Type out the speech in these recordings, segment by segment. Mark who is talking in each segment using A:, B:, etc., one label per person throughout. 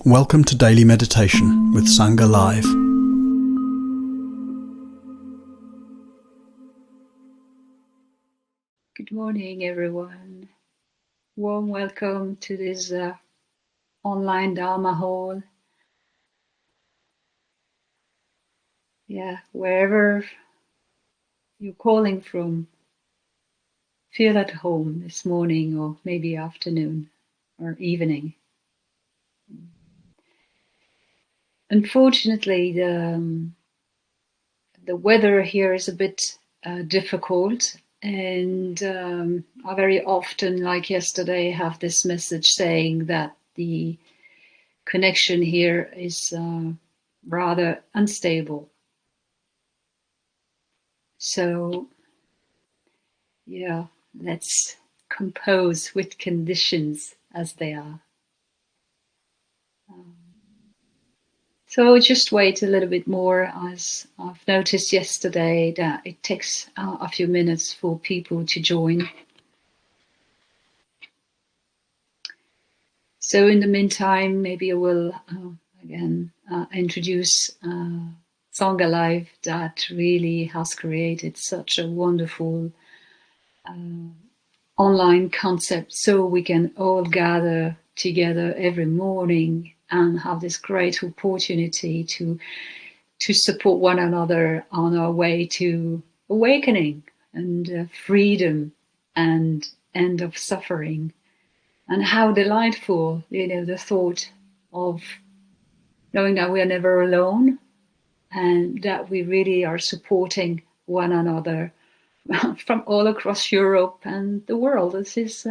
A: Welcome to Daily Meditation with Sangha Live.
B: Good morning, everyone. Warm welcome to this online Dharma hall. Wherever you're calling from, feel at home this morning or maybe afternoon or evening. Unfortunately, the weather here is a bit difficult, and I very often, like yesterday, have this message saying that the connection here is rather unstable. So, let's compose with conditions as they are. So just wait a little bit more, as I've noticed yesterday that it takes a few minutes for people to join. So in the meantime, maybe I will again introduce Sangha Live, that really has created such a wonderful online concept, so we can all gather together every morning and have this great opportunity to support one another on our way to awakening and freedom and end of suffering. And how delightful, the thought of knowing that we are never alone and that we really are supporting one another from all across Europe and the world. This is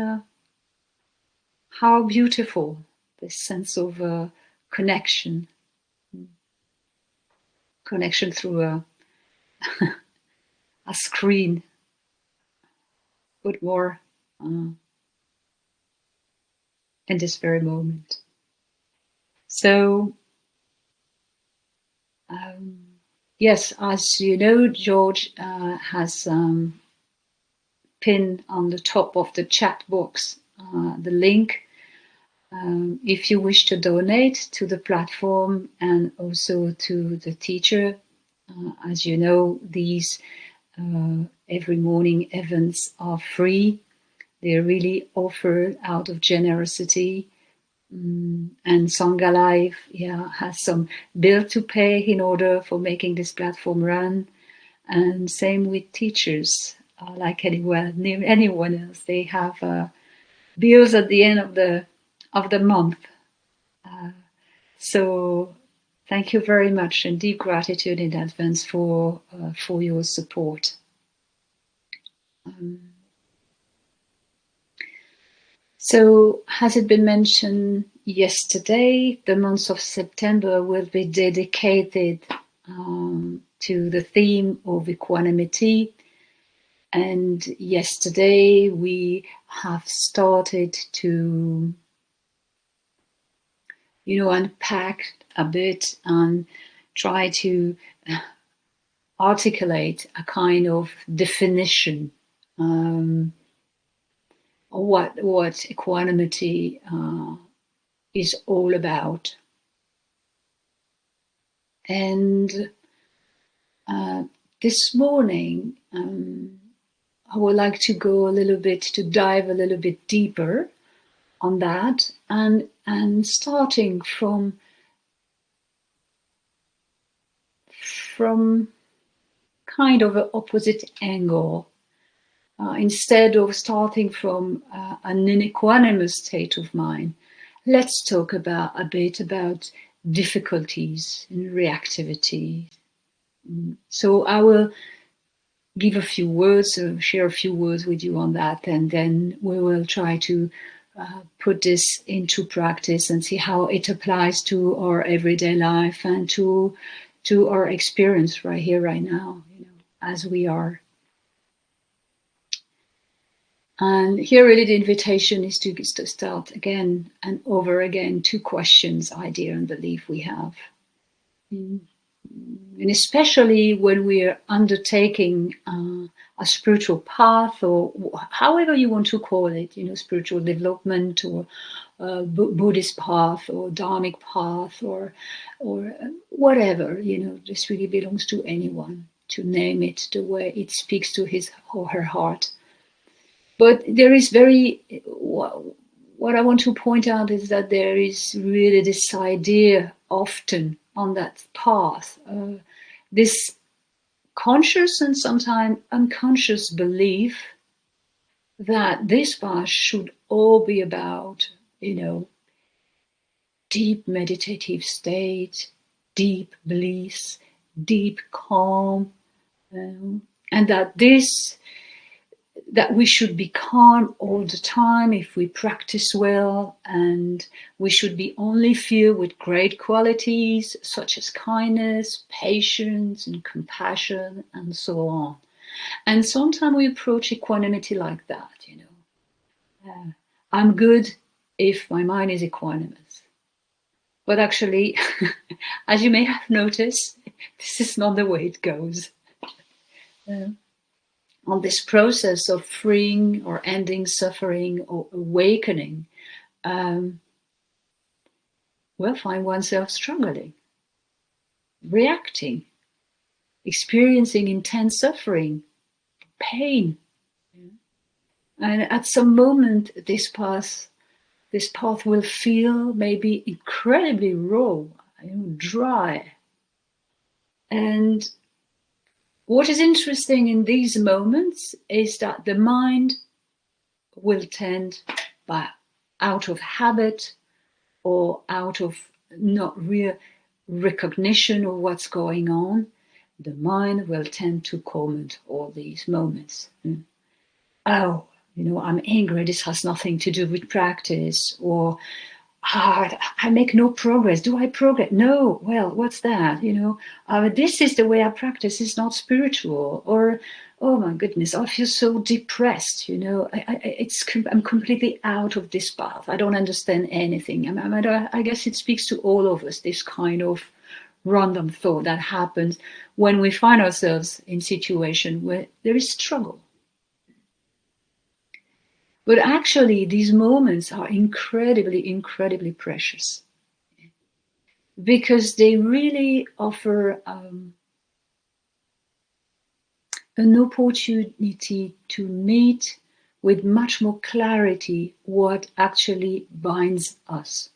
B: how beautiful, this sense of connection through a screen, but more in this very moment. So, yes, as you know, George has pinned on the top of the chat box the link if you wish to donate to the platform and also to the teacher. As you know, these every morning events are free. They're really offered out of generosity. And Sangha Live has some bill to pay in order for making this platform run. And same with teachers, like anyone else. They have bills at the end of the month. So thank you very much, and deep gratitude in advance for your support. So, has it been mentioned yesterday, the month of September will be dedicated to the theme of equanimity. And yesterday we have started to, unpack a bit and try to articulate a kind of definition of what equanimity is all about. And this morning, I would like to dive a little bit deeper on that, and starting from kind of an opposite angle. Instead of starting from an unequanimous state of mind, let's talk a bit about difficulties in reactivity. So I will give a few words, share a few words with you on that, and then we will try to put this into practice and see how it applies to our everyday life and to our experience right here, right now, as we are. And here really the invitation is to start again and over again two questions, idea and belief we have. And especially when we are undertaking a spiritual path, or however you want to call it, spiritual development, or Buddhist path, or Dharmic path, or whatever, this really belongs to anyone to name it the way it speaks to his or her heart. But there is what I want to point out is that there is really this idea often on that path, this conscious and sometimes unconscious belief that this path should all be about, deep meditative state, deep bliss, deep calm, and that we should be calm all the time if we practice well, and we should be only filled with great qualities such as kindness, patience, and compassion, and so on. And sometimes we approach equanimity like that, I'm good if my mind is equanimous. But actually, as you may have noticed, this is not the way it goes. On this process of freeing or ending suffering or awakening, we'll find oneself struggling, reacting, experiencing intense suffering, pain. And at some moment, this path will feel maybe incredibly raw, dry. And what is interesting in these moments is that the mind will tend, out of habit or out of not real recognition of what's going on, the mind will tend to comment all these moments. Oh, I'm angry, this has nothing to do with practice, or I make no progress. Do I progress? No. Well, what's that? This is the way I practice. It's not spiritual. Or, oh my goodness, I feel so depressed. I'm completely out of this path. I don't understand anything. I guess it speaks to all of us, this kind of random thought that happens when we find ourselves in situation where there is struggle. But actually, these moments are incredibly, incredibly precious, because they really offer an opportunity to meet with much more clarity what actually binds us.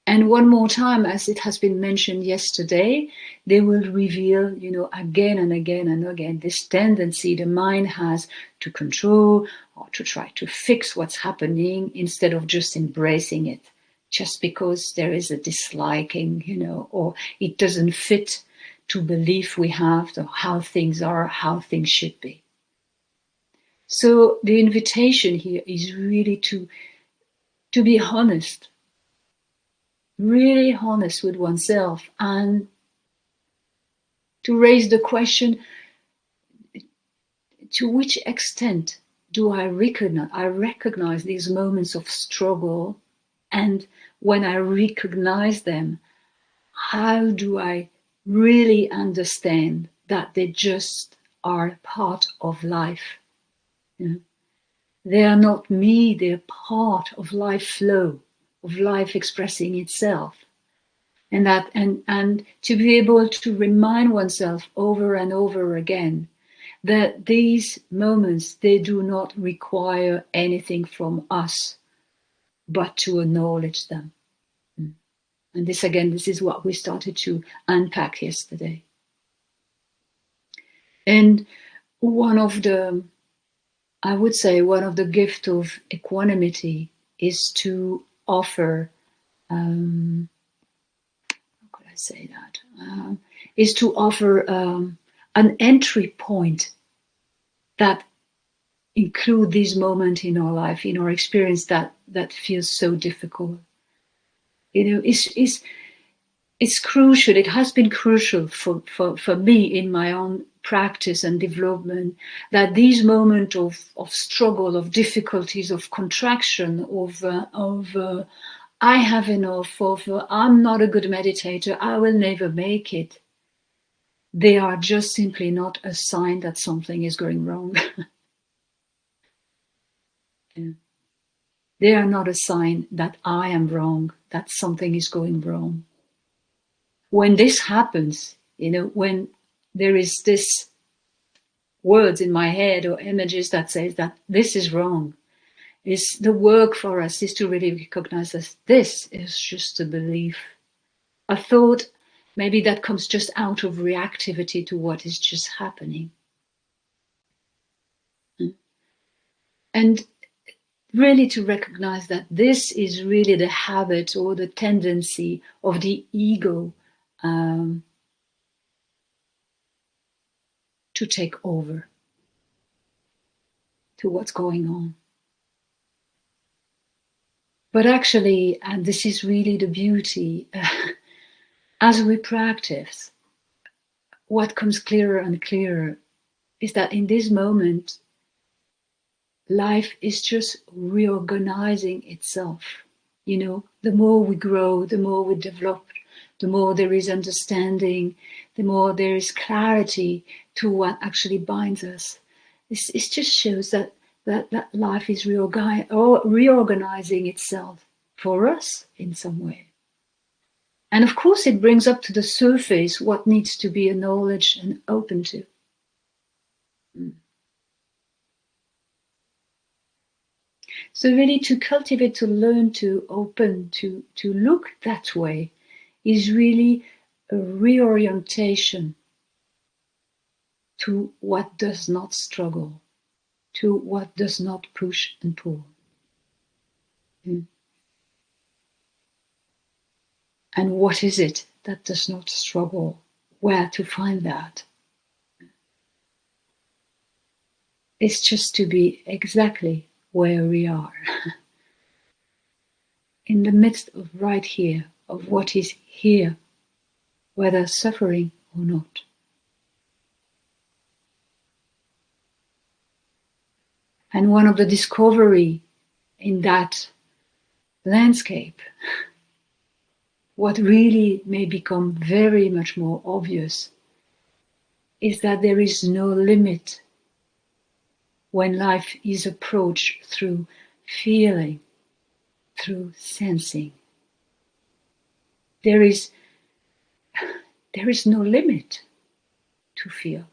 B: And one more time, as it has been mentioned yesterday, they will reveal, again and again and again, this tendency the mind has to control or to try to fix what's happening instead of just embracing it, just because there is a disliking, or it doesn't fit to belief we have, to how things are, how things should be. So the invitation here is really to be honest, really honest with oneself, and to raise the question, to which extent do I recognize these moments of struggle, and when I recognize them, how do I really understand that they just are part of life? They are not me, they're part of life flow, of life expressing itself. And to be able to remind oneself over and over again that these moments, they do not require anything from us, but to acknowledge them. And this is what we started to unpack yesterday. And one of the gifts of equanimity is to offer, an entry point that include these moments in our life, in our experience that feels so difficult. It's crucial. It has been crucial for me in my own practice and development, that these moments of struggle, of difficulties, of contraction, of I have enough, of I'm not a good meditator, I will never make it. they are just simply not a sign that something is going wrong. Yeah. They are not a sign that I am wrong, that something is going wrong. When this happens, when there is this words in my head or images that says that this is wrong, is the work for us is to really recognize that this is just a belief, a thought, maybe that comes just out of reactivity to what is just happening. And really to recognize that this is really the habit or the tendency of the ego to take over to what's going on. But actually, and this is really the beauty, as we practice, what comes clearer and clearer is that in this moment, life is just reorganizing itself. The more we grow, the more we develop, the more there is understanding, the more there is clarity to what actually binds us. It just shows that life is reorganizing itself for us in some way. And of course, it brings up to the surface what needs to be acknowledged and open to. So really to cultivate, to learn, to open, to look that way is really a reorientation to what does not struggle, to what does not push and pull. And what is it that does not struggle? Where to find that? It's just to be exactly where we are. In the midst of right here, of what is here, whether suffering or not. And one of the discovery in that landscape, what really may become very much more obvious, is that there is no limit when life is approached through feeling, through sensing. There is no limit to feel.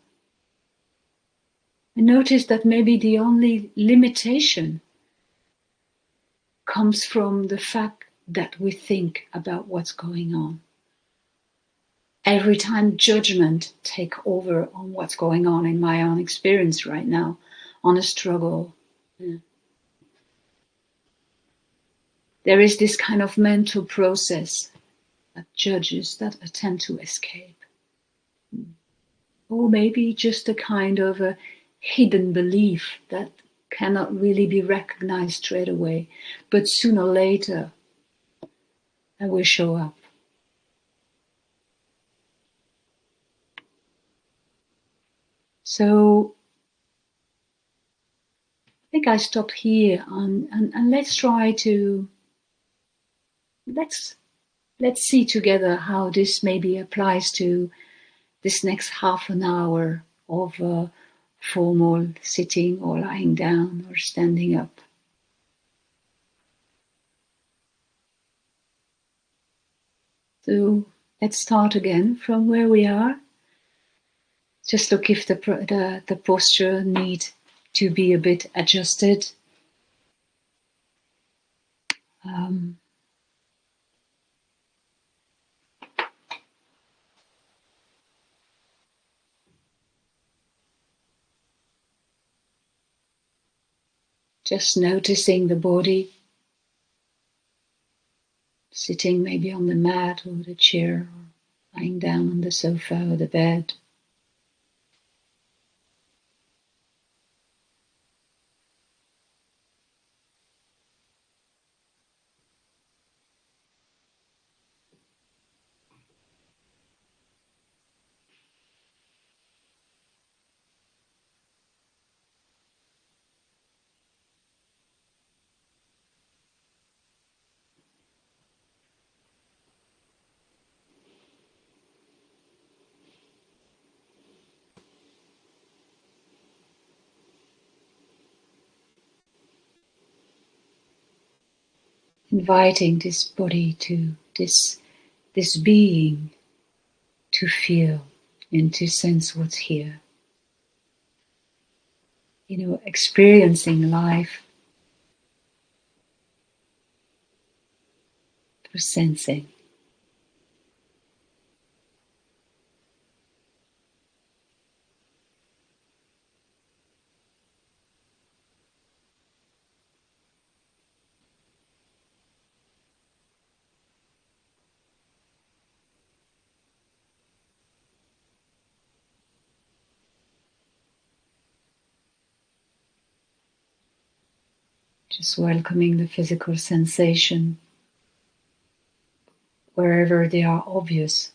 B: And notice that maybe the only limitation comes from the fact that we think about what's going on. Every time judgment takes over on what's going on in my own experience right now, on a struggle, there is this kind of mental process that judges, that attempt to escape. Or maybe just a kind of a hidden belief that cannot really be recognized straight away, but sooner or later it will show up. So I think I stop here and let's try to let's see together how this maybe applies to this next half an hour of formal sitting or lying down or standing up. So let's start again from where we are. Just look if the posture needs to be a bit adjusted. Just noticing the body, sitting maybe on the mat or the chair, or lying down on the sofa or the bed. inviting this body to this being to feel and to sense what's here. Experiencing life through sensing. Just welcoming the physical sensation wherever they are obvious.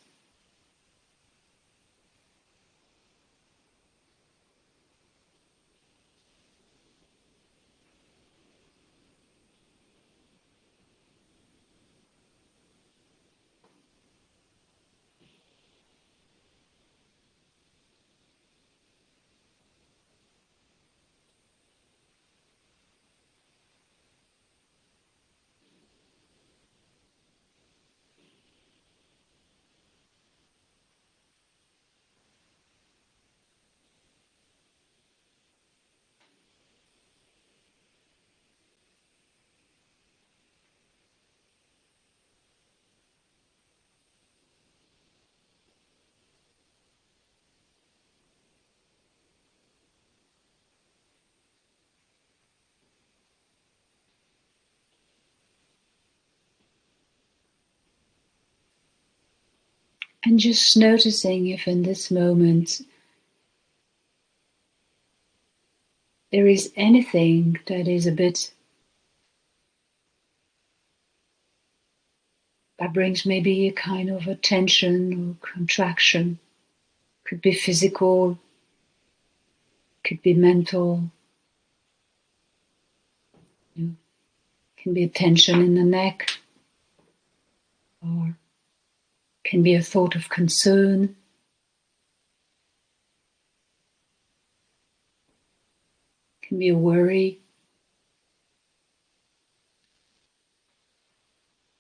B: And just noticing if in this moment there is anything that is a bit, that brings maybe a kind of a tension or contraction. Could be physical, could be mental, can be a tension in the neck, or can be a thought of concern. Can be a worry,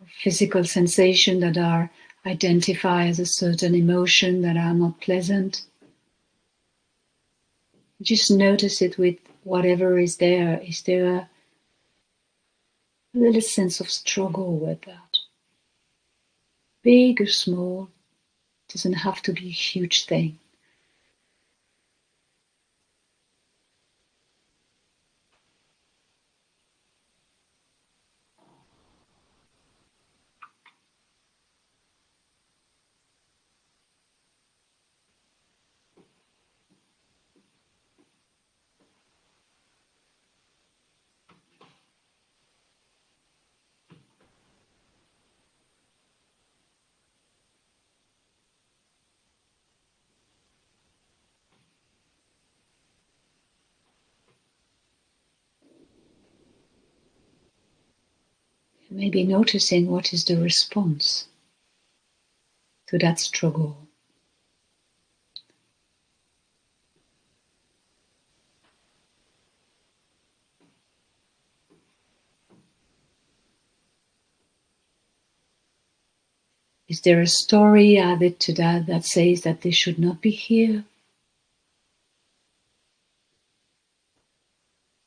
B: or physical sensation that are identified as a certain emotion that are not pleasant. Just notice it with whatever is there. Is there a little sense of struggle with that? Big or small, it doesn't have to be a huge thing. Maybe noticing what is the response to that struggle. Is there a story added to that that says that they should not be here?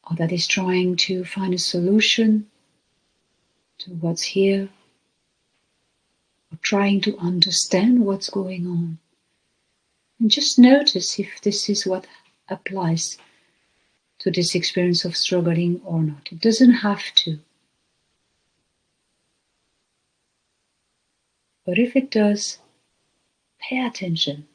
B: Or that is trying to find a solution to what's here? Or trying to understand what's going on? And just notice if this is what applies to this experience of struggling or not. It doesn't have to. But if it does, pay attention.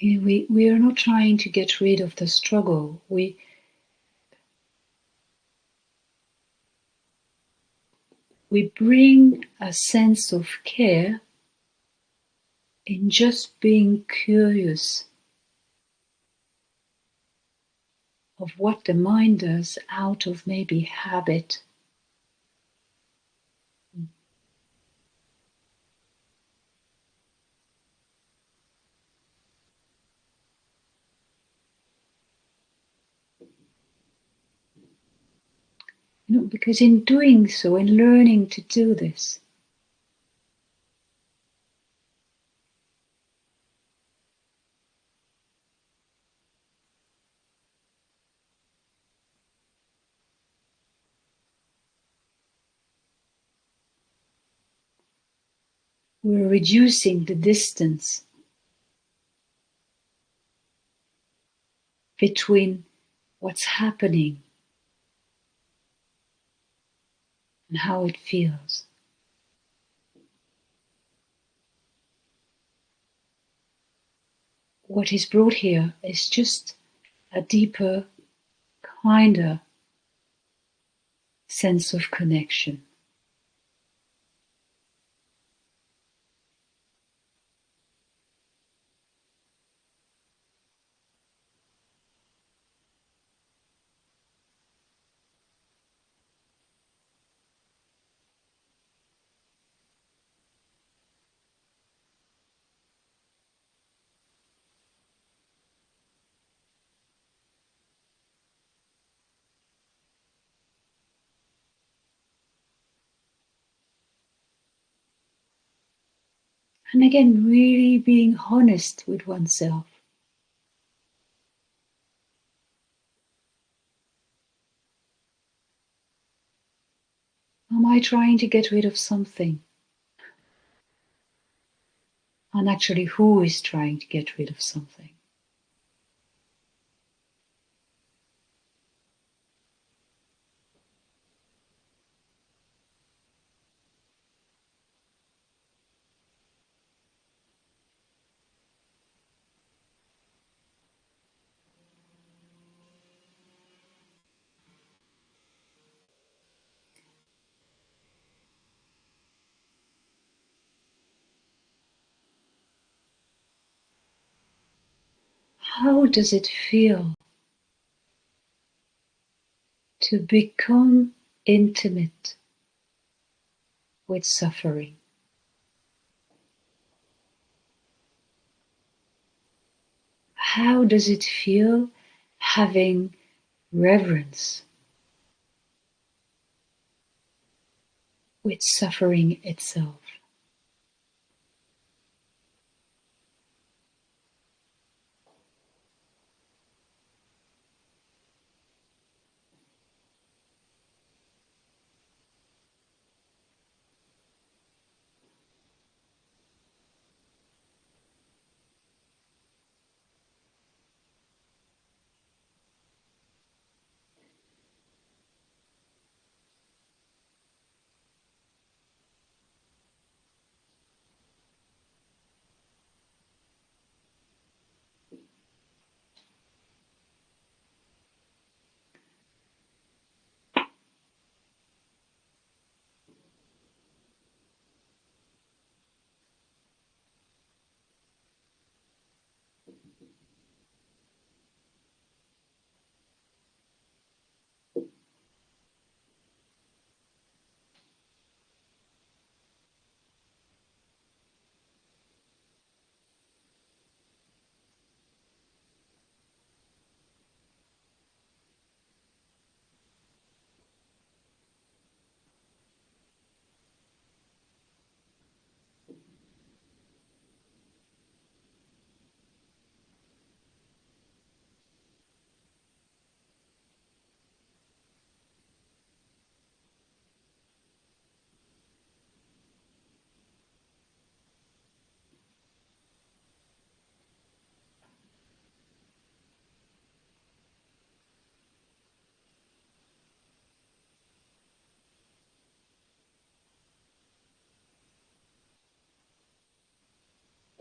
B: We are not trying to get rid of the struggle. We bring a sense of care in just being curious of what the mind does out of maybe habit. Because in doing so, in learning to do this, we're reducing the distance between what's happening and how it feels. What is brought here is just a deeper, kinder sense of connection. And again, really being honest with oneself. Am I trying to get rid of something? And actually, who is trying to get rid of something? How does it feel to become intimate with suffering? How does it feel having reverence with suffering itself?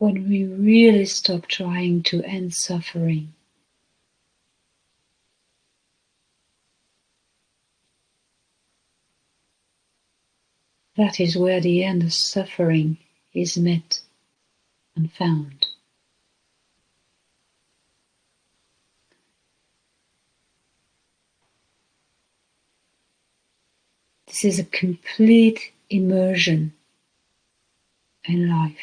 B: When we really stop trying to end suffering, that is where the end of suffering is met and found. This is a complete immersion in life.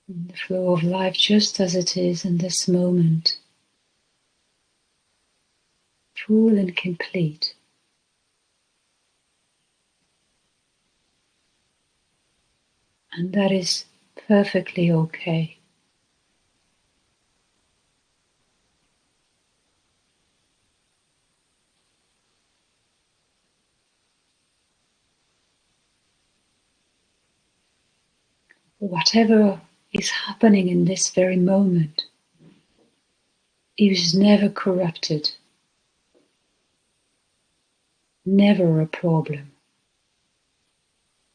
B: The flow of life just as it is in this moment, full and complete. And that is perfectly okay. Whatever is happening in this very moment is never corrupted, never a problem.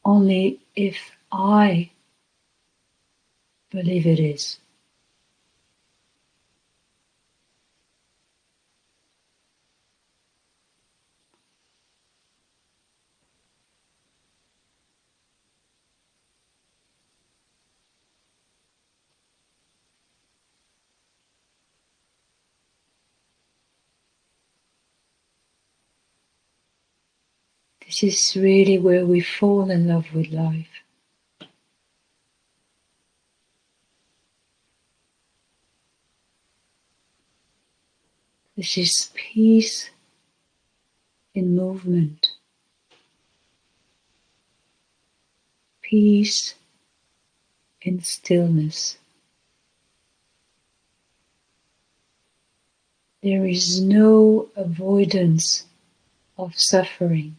B: Only if I believe it is. This is really where we fall in love with life. This is peace in movement, peace in stillness. There is no avoidance of suffering.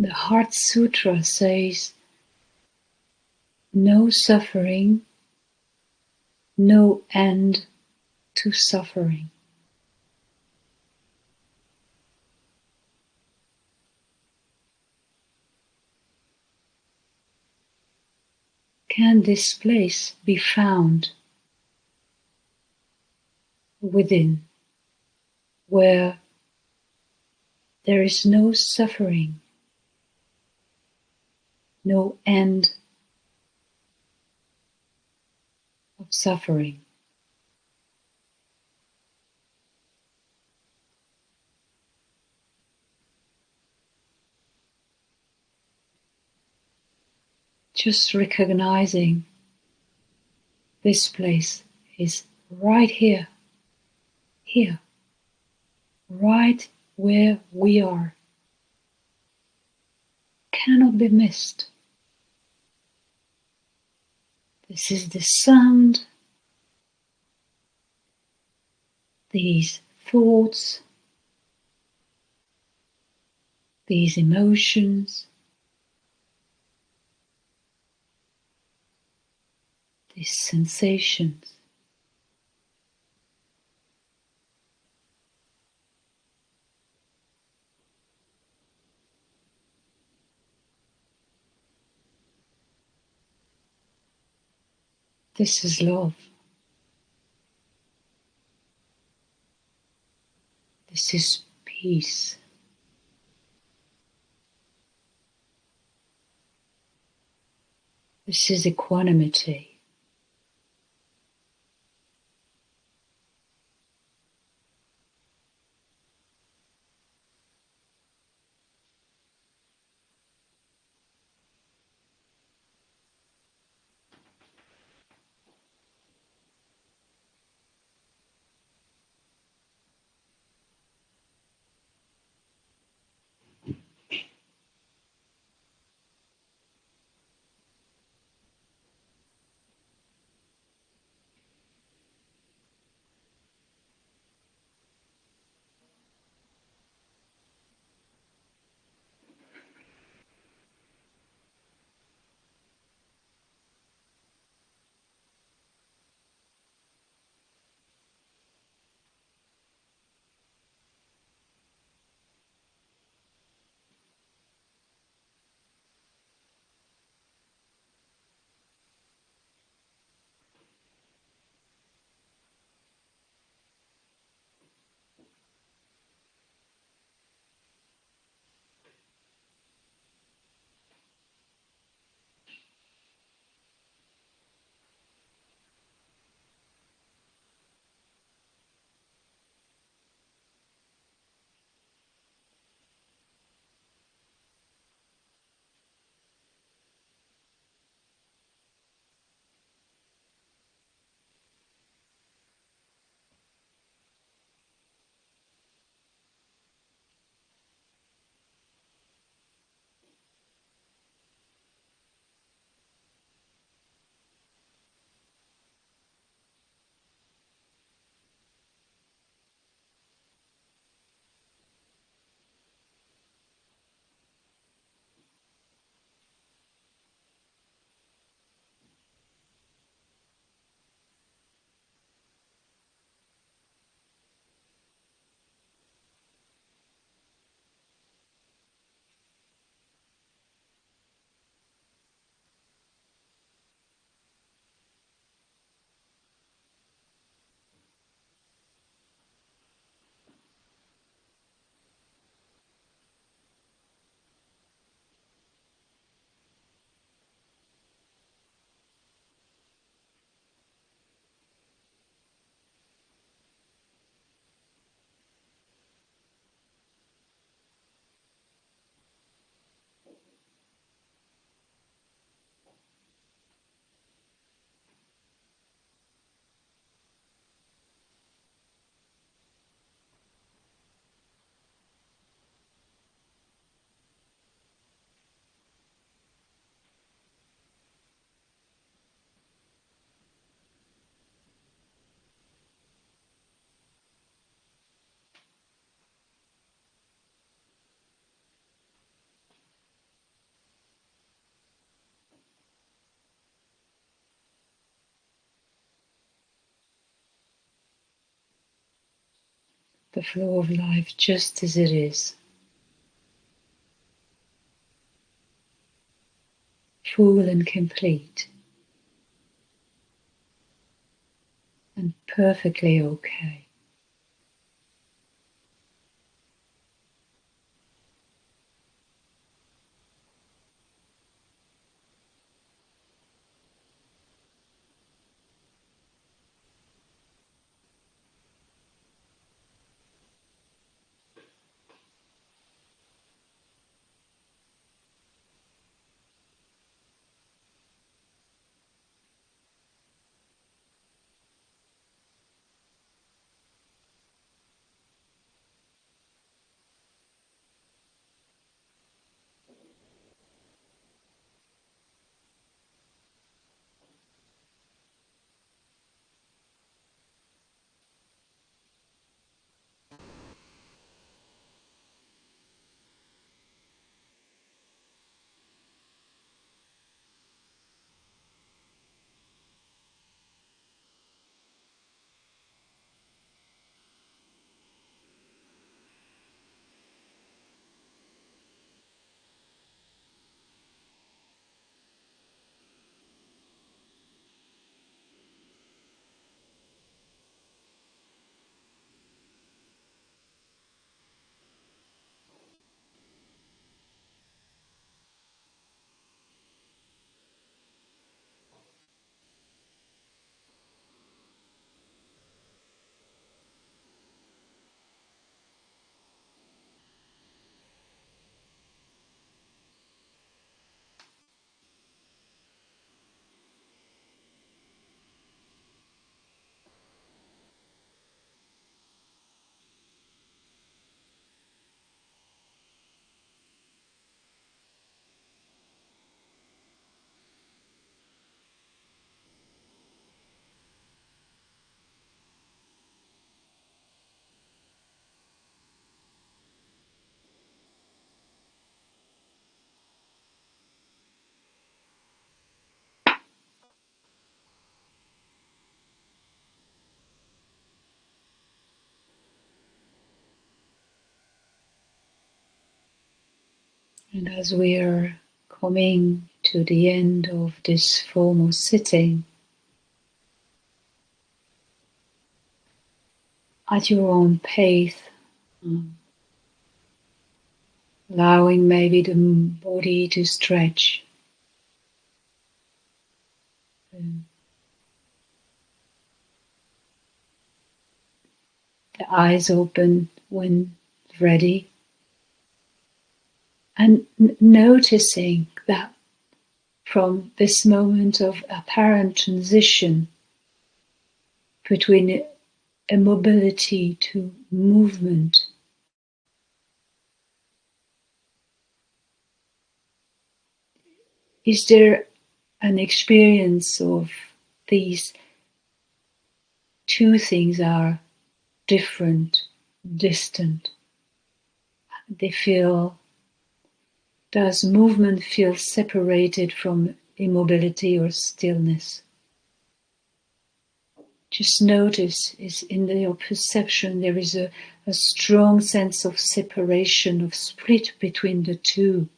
B: The Heart Sutra says, no suffering, no end to suffering. Can this place be found within, where there is no suffering, no end of suffering? Just recognizing this place is right here, here, right where we are, cannot be missed. This is the sound, these thoughts, these emotions, these sensations. This is love. This is peace. This is equanimity. the flow of life just as it is. Full and complete. And perfectly okay. And as we are coming to the end of this formal sitting, at your own pace, allowing maybe the body to stretch, the eyes open when ready, and noticing that from this moment of apparent transition between immobility to movement, is there an experience of these two things are different, distant? Does movement feel separated from immobility or stillness? Just notice, is in your perception there is a strong sense of separation, of split between the two.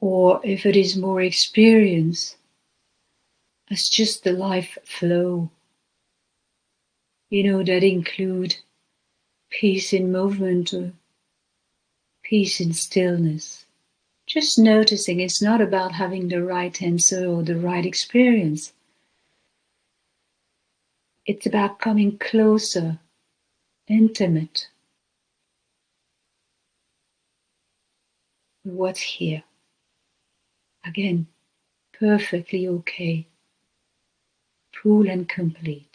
B: Or if it is more experience, it's just the life flow. That include peace in movement or peace in stillness. Just noticing, it's not about having the right answer or the right experience. It's about coming closer, intimate with what's here. Again, perfectly okay, full and complete.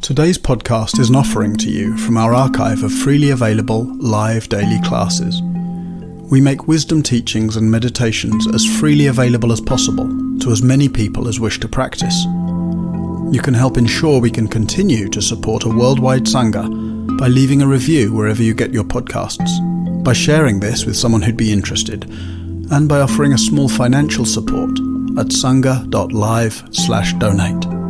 A: Today's podcast is an offering to you from our archive of freely available live daily classes. We make wisdom teachings and meditations as freely available as possible to as many people as wish to practice. You can help ensure we can continue to support a worldwide Sangha by leaving a review wherever you get your podcasts, by sharing this with someone who'd be interested, and by offering a small financial support at sangha.live/donate.